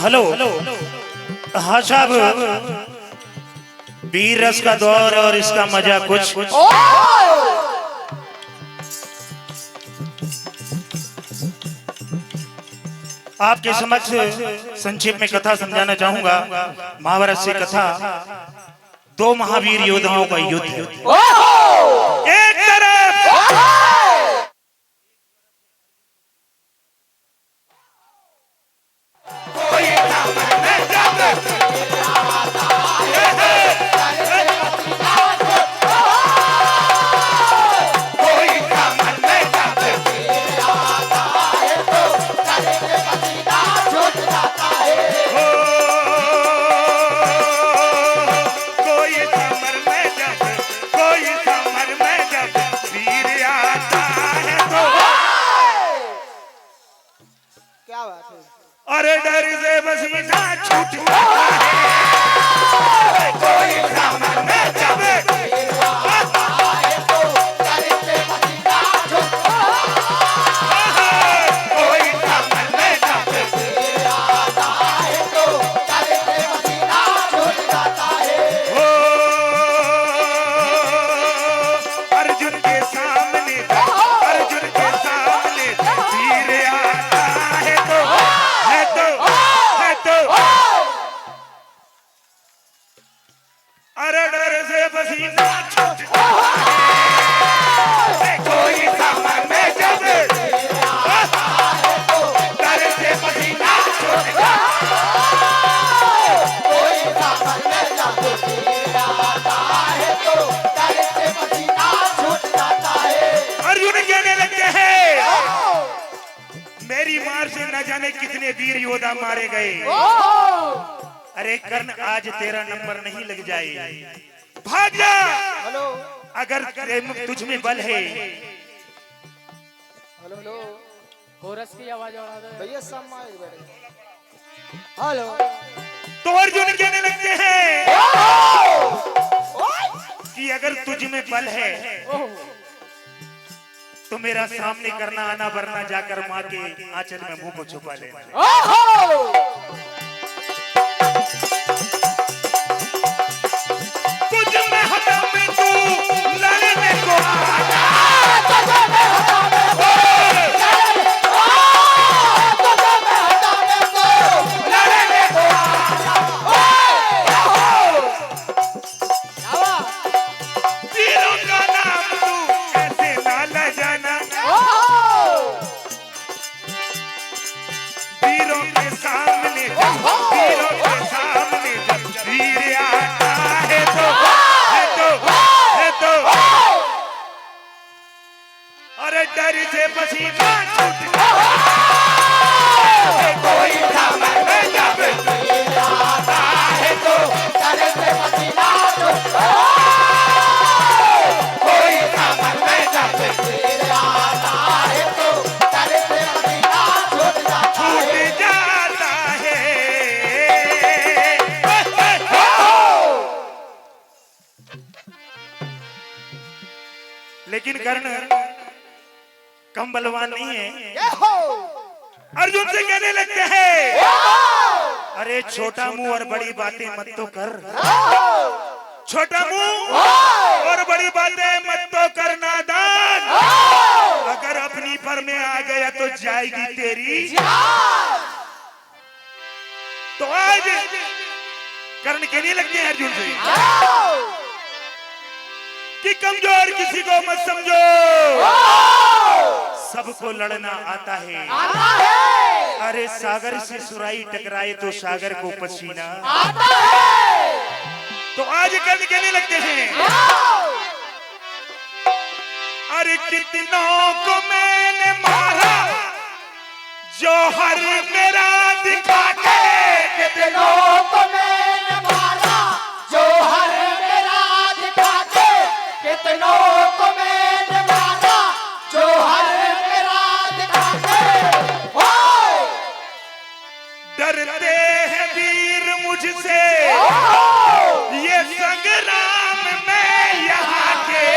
Hello. हाँ साहब, वीर रस का दौर और इसका मजा कुछ आपके समक्ष संक्षेप में कथा समझाना चाहूंगा। महाभारत से कथा, दो महावीर योद्धाओं का युद्ध। एक तरफ अरे डर से पसीना छूट जाता है, कोई सामन में जब आता है तो डर से पसीना छूट जाता है, कोई सामन में जब आता है तो डर से पसीना छूट जाता है। हो अर्जुन के सामने, अर्जुन के सामने वीर आता है तो अरे डर से पसीना छूट जाता है, कोई सामन में जब आता है तो डर से पसीना छूट जाता है, कोई सामन में जब आता है तो डर से पसीना छूट जाता है। अर्जुन कहने लगते हैं, मेरी मार से न जाने कितने वीर योद्धा मारे गए। अरे कर्ण, आज तेरा नंबर नहीं लग जाए, भाग जा। अगर तुझ में बल है। हेलो, कोरस की आवाज बढ़ा दो भैया, सब हेलो। तो अर्जुन कहने लगते हैं कि अगर तुझ में बल है तो मेरा सामने करना आना, वरना जाकर माँ के आंचल में मुंह को छुपा लेना। तुझ में हटा में तू लड़ने को आया, तुझ में हटा में तू लड़ने को आया, तुझ में हटा में तू लड़ने को आया। वीरों का नाम तू ऐसे ना ले जाना, वीरों के सामने, वीरों के सामने जब वीर आता है तो अरे डर से पसीना छूट जाता है, कोई सामन में जब वीर आता है तो डर से पसीना छूट जाता है, कोई सामन में जब वीर आता है तो डर से पसीना छूट जाता है। लेकिन कर्ण कम बलवान नहीं है। अर्जुन से कहने लगते हैं, अरे छोटा मुंह और बड़ी बातें मत तो कर, छोटा मुंह और बड़ी बातें मत तो कर नादान, अगर अपनी पर में आ गया तो जाएगी तेरी। तो आज कर्ण कहने लगते हैं अर्जुन से कि कमजोर किसी को मत समझो, सबको लड़ना आता है। अरे सागर से सुराई टकराए तो सागर को पसीना आता है। तो आज कर्ण कहने लगते हैं, अरे कितनों को मैंने मारा जौहर मेरा दिखा के, कितनों को मैंने मारा जौहर मेरा दिखा के, कितनों को मैंने मारा जौहर मेरा दिखा के। डरते हैं वीर मुझसे ये संग्राम में यहाँ के।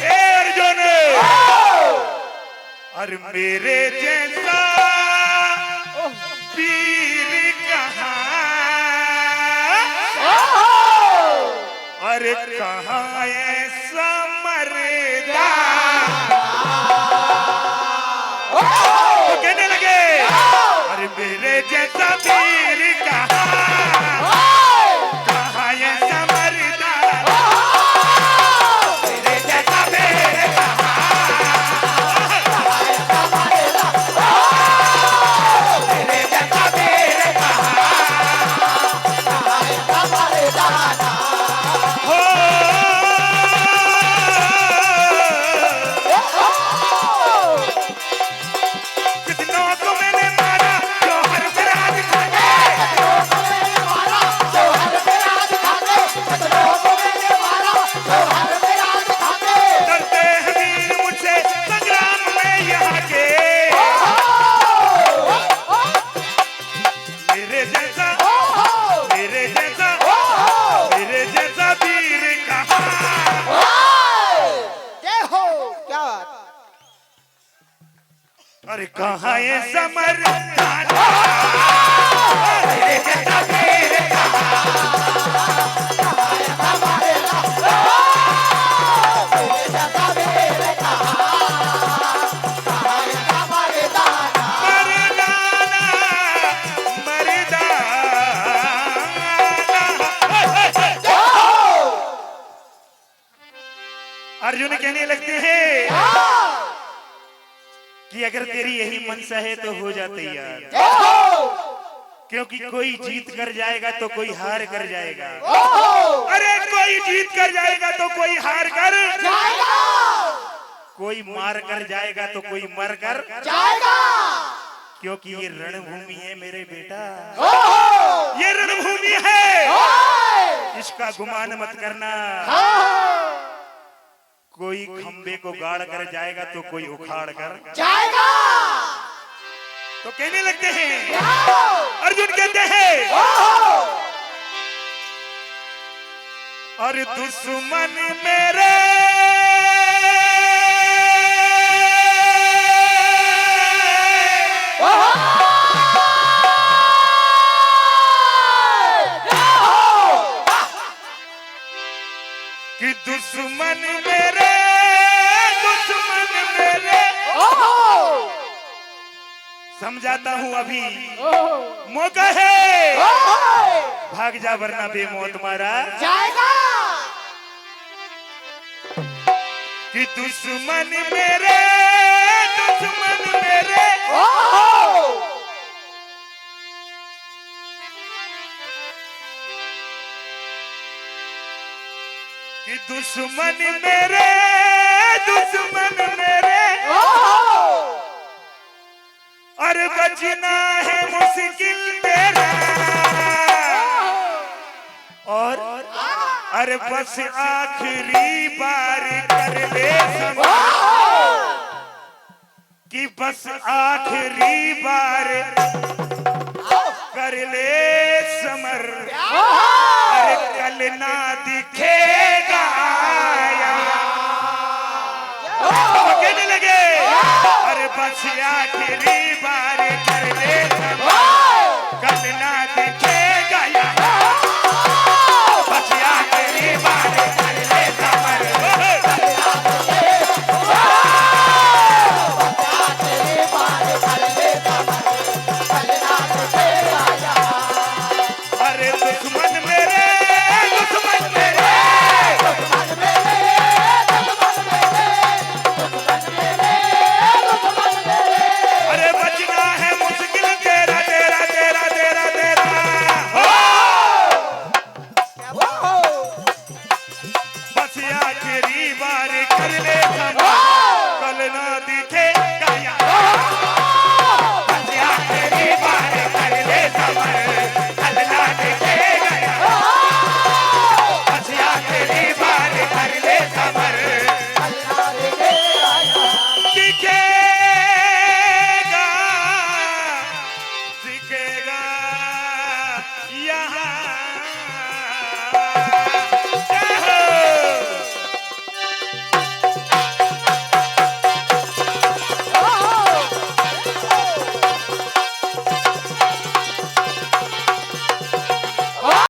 अर्जुन, और मेरे जैसा अरे कहाँ ऐसा मर्दा तो कहने लगे अरे मेरे जैसा वीर कहाँ ऐसा मर्दा मेरे जैसा वीर अरे कहाँ है समर मेरे जैसा वीर अर्जुन कहने लगते हैं कि अगर तेरी यही मनसा है तो हो जा तैयार, क्योंकि कोई जीत कर जाएगा तो कोई हार कर जाएगा। अरे कोई जीत कर जाएगा तो कोई हार कर जाएगा, कोई मार कर जाएगा तो कोई मर कर जाएगा, क्योंकि ये रणभूमि है मेरे बेटा, ये रणभूमि है, इसका गुमान मत करना। कोई खंबे को गाड़ कर जाएगा तो कोई उखाड़ कर जाएगा। तो कहने लगते हैं, अर्जुन कहते हैं, और दुश्मन मेरे कि दुश्मन मेरे समझाता हूँ अभी मौका है, भाग जा वरना बेमौत मारा जाएगा। कि दुश्मन मेरे कि दुश्मन मेरे और बचना है मुश्किल तेरा, और अरे बस आखिरी बार कर ले समर, कि बस आखिरी बार कर ले समर, अरे कल ना दिखेगा कहने लगे, अरे बस आखिरी बार